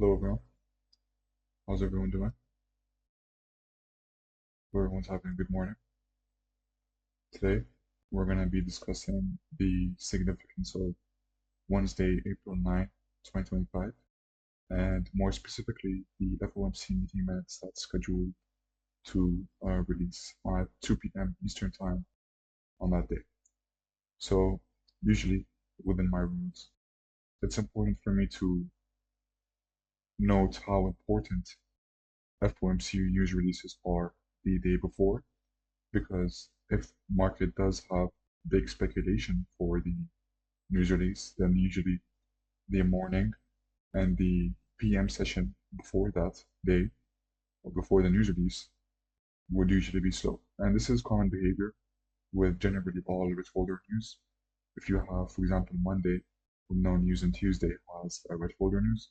Hello everyone, how's everyone doing? Hope everyone's having a good morning. Today, we're going to be discussing the significance of Wednesday, April 9, 2025, and more specifically, the FOMC meeting minutes that's scheduled to release at 2 p.m. Eastern Time on that day. So, usually, within my rules, it's important for me to note how important FOMC news releases are the day before, because if market does have big speculation for the news release, then usually the morning and the PM session before that day or before the news release would usually be slow. And this is common behavior with generally all red folder news. If you have, for example, Monday with no news and Tuesday has a red folder news,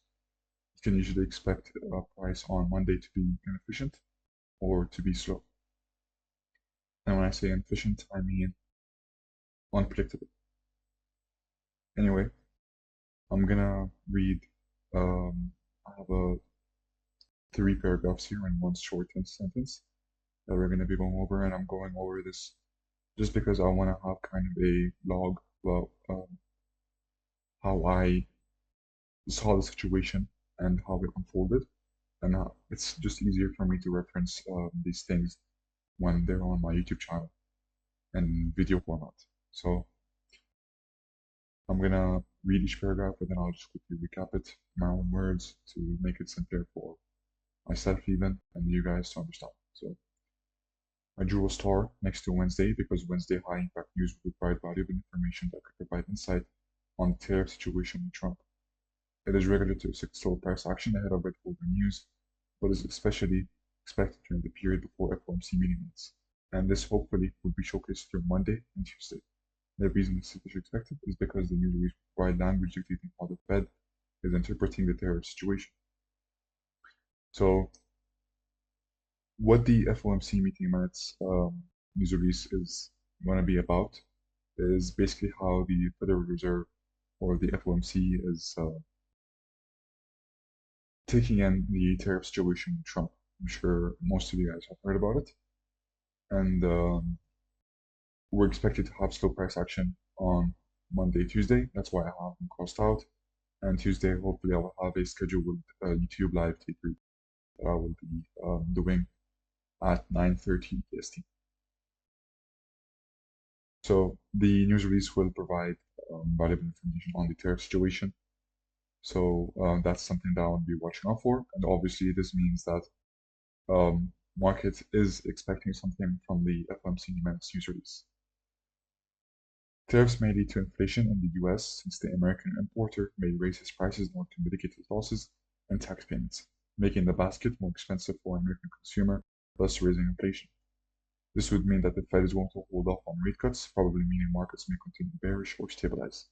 you can usually expect a price on Monday to be inefficient or to be slow. And when I say inefficient, I mean unpredictable. Anyway, I'm gonna read, I have 3 paragraphs here and one short sentence that we're gonna be going over, and I'm going over this just because I want to have kind of a log about how I saw the situation and how it unfolded, and it's just easier for me to reference these things when they're on my YouTube channel in video format. So I'm gonna read each paragraph and then I'll just quickly recap it in my own words to make it simpler for myself even and you guys to understand. So I drew a star next to Wednesday because Wednesday high impact news would provide valuable information that could provide insight on the tariff situation with Trump. It is regular to expect slow price action ahead of red folder news, but is especially expected during the period before FOMC meeting minutes. And this hopefully would be showcased through Monday and Tuesday. The reason this is expected is because the news release will provide language dictating how the Fed is interpreting the tariff situation. So, what the FOMC meeting minutes news release is going to be about is basically how the Federal Reserve or the FOMC is taking in the tariff situation with Trump. I'm sure most of you guys have heard about it. And we're expected to have slow price action on Monday, Tuesday. That's why I have them crossed out. And Tuesday, hopefully, I will have a scheduled YouTube live take read that I will be doing at 9:30 EST. So the news release will provide valuable information on the tariff situation. So that's something that I will be watching out for. And obviously, this means that market is expecting something from the FOMC minutes news release. Tariffs may lead to inflation in the US since the American importer may raise his prices in order to mitigate his losses and tax payments, making the basket more expensive for an American consumer, thus raising inflation. This would mean that the Fed is going to hold off on rate cuts, probably meaning markets may continue bearish or stabilize.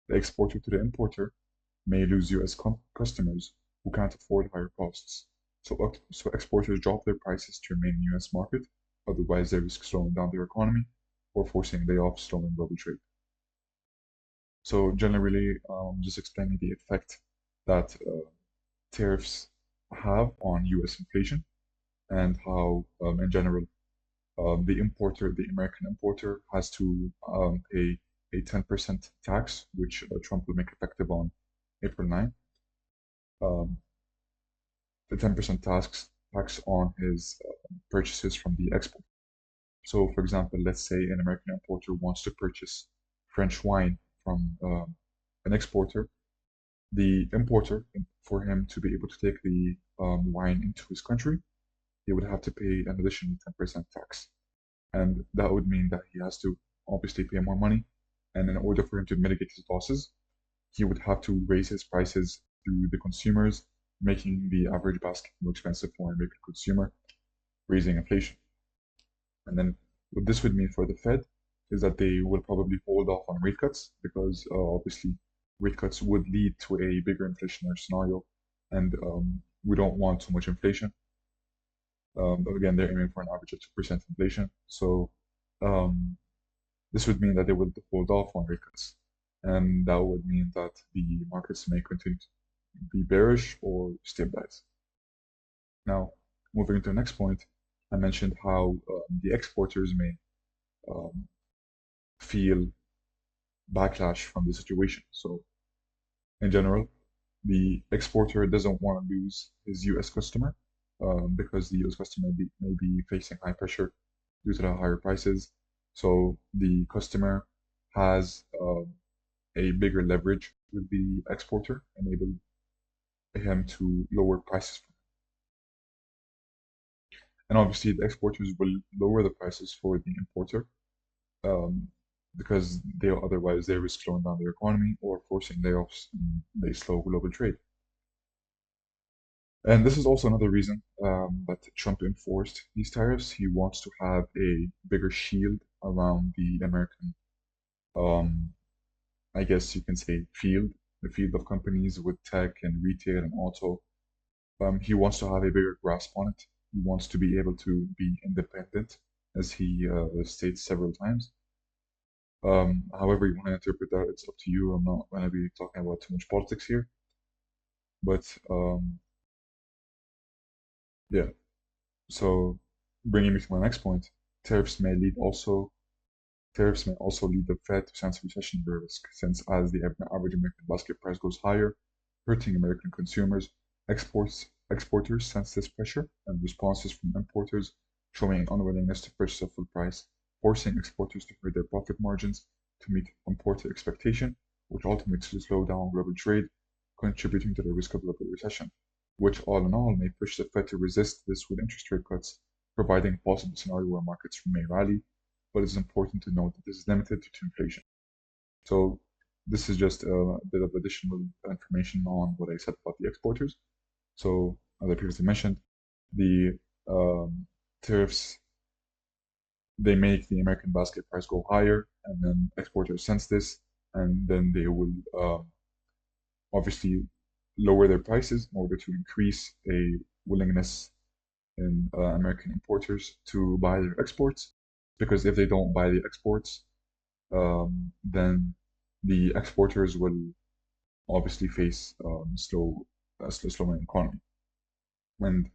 The exporter to the importer may lose US customers who can't afford higher costs. So exporters drop their prices to remain in US market, otherwise they risk slowing down their economy or forcing layoffs, slowing global trade. So generally, just explaining the effect that tariffs have on US inflation and how, in general, the American importer has to pay a 10% tax, which Trump will make effective on April 9. The 10% tax on his purchases from the export. So, for example, let's say an American importer wants to purchase French wine from an exporter. The importer, for him to be able to take the wine into his country, he would have to pay an additional 10% tax. And that would mean that he has to obviously pay more money. And in order for him to mitigate his losses, he would have to raise his prices to the consumers, making the average basket more expensive for an American consumer, raising inflation. And then what this would mean for the Fed is that they will probably hold off on rate cuts because obviously rate cuts would lead to a bigger inflationary scenario, and we don't want too much inflation. But again, they're aiming for an average of 2% inflation. So this would mean that they would hold off on rate cuts, and that would mean that the markets may continue be bearish or stabilize. Now, moving to the next point, I mentioned how the exporters may um, feel backlash from the situation. So, in general, the exporter doesn't want to lose his US customer because the US customer may be facing high pressure due to the higher prices. So, the customer has a bigger leverage with the exporter, enable him to lower prices. And obviously, the exporters will lower the prices for the importer um, because otherwise they risk slowing down their economy or forcing layoffs and they slow global trade. And this is also another reason that Trump enforced these tariffs. He wants to have a bigger shield around the American, um, I guess you can say, the field of companies with tech and retail and auto. He wants to have a bigger grasp on it. He wants to be able to be independent, as he states several times. However you want to interpret that, it's up to you. I'm not going to be talking about too much politics here. But yeah, so bringing me to my next point, tariffs may also lead the Fed to sense recessionary risk, since as the average American basket price goes higher, hurting American consumers, exporters sense this pressure, and responses from importers showing an unwillingness to purchase at full price, forcing exporters to hurt their profit margins to meet importer expectation, which ultimately slow down global trade, contributing to the risk of global recession, which all in all may push the Fed to resist this with interest rate cuts, providing a possible scenario where markets may rally, but it's important to note that this is limited to inflation. So this is just a bit of additional information on what I said about the exporters. So as I previously mentioned, the tariffs, they make the American basket price go higher, and then exporters sense this, and then they will obviously lower their prices in order to increase a willingness in American importers to buy their exports, because if they don't buy the exports, then the exporters will obviously face slowing economy. And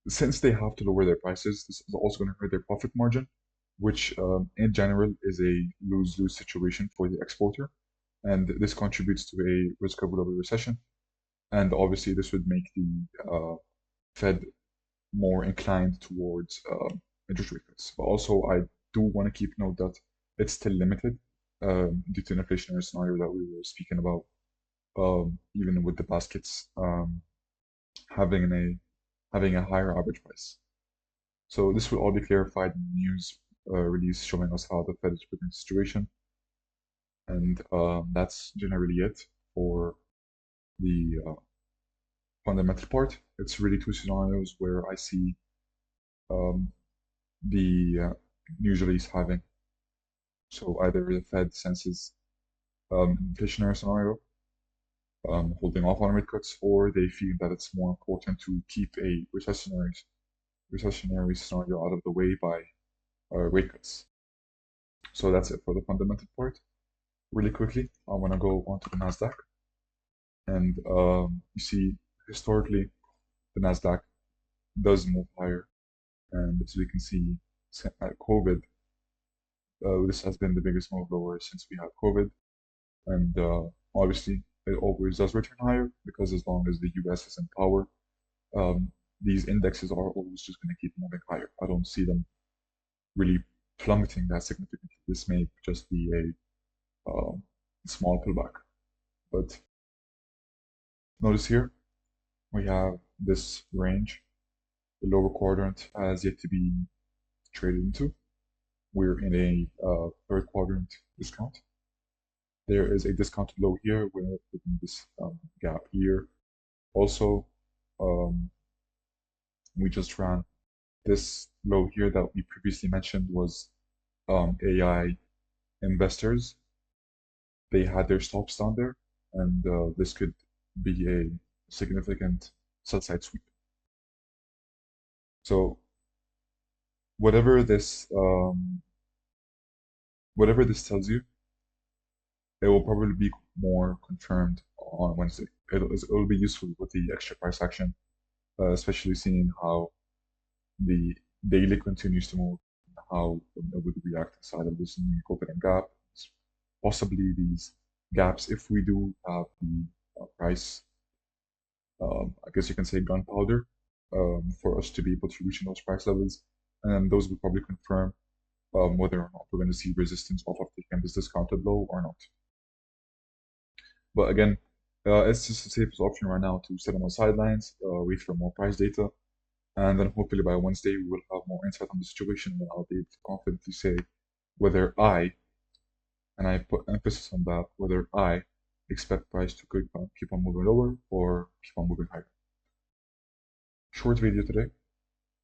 since they have to lower their prices, this is also going to hurt their profit margin, which in general is a lose-lose situation for the exporter. And this contributes to a risk of global recession. And obviously, this would make the Fed more inclined towards interest rate cuts. But also, I do want to keep note that it's still limited due to an inflationary scenario that we were speaking about, even with the baskets having a higher average price. So this will all be clarified in the news release showing us how the Fed is put in the situation. And that's generally it for the fundamental part. It's really two scenarios where I see the news release having. So either the Fed senses inflationary scenario, holding off on rate cuts, or they feel that it's more important to keep a recessionary scenario out of the way by rate cuts. So that's it for the fundamental part. Really quickly, I want to go on to the Nasdaq, and you see historically the Nasdaq does move higher, and as we can see, at COVID, this has been the biggest move lower since we had COVID, and obviously it always does return higher because as long as the US is in power, these indexes are always just going to keep moving higher. I don't see them really plummeting that significantly. This may just be a small pullback. But notice here we have this range. The lower quadrant has yet to be traded into. We're in a third quadrant discount. There is a discounted low here within this gap here. Also, we just ran this low here that we previously mentioned was AI investors. They had their stops down there, and this could be a significant sell side sweep. So whatever this tells you, it will probably be more confirmed on Wednesday. It'll be useful with the extra price action, especially seeing how the daily continues to move, how it would react inside of this new opening gap. Possibly these gaps, if we do have the price, I guess you can say gunpowder, for us to be able to reach in those price levels, and those would probably confirm whether or not we're going to see resistance off of taking this discounted low or not. But again, it's just the safest option right now to sit on the sidelines, wait for more price data, and then hopefully by Wednesday we will have more insight on the situation, and I'll be able to confidently say whether and I put emphasis on that, whether I expect price to keep on moving lower or keep on moving higher. Short video today.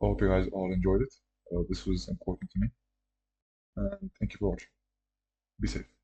I hope you guys all enjoyed it. This was important to me. And thank you for watching. Be safe.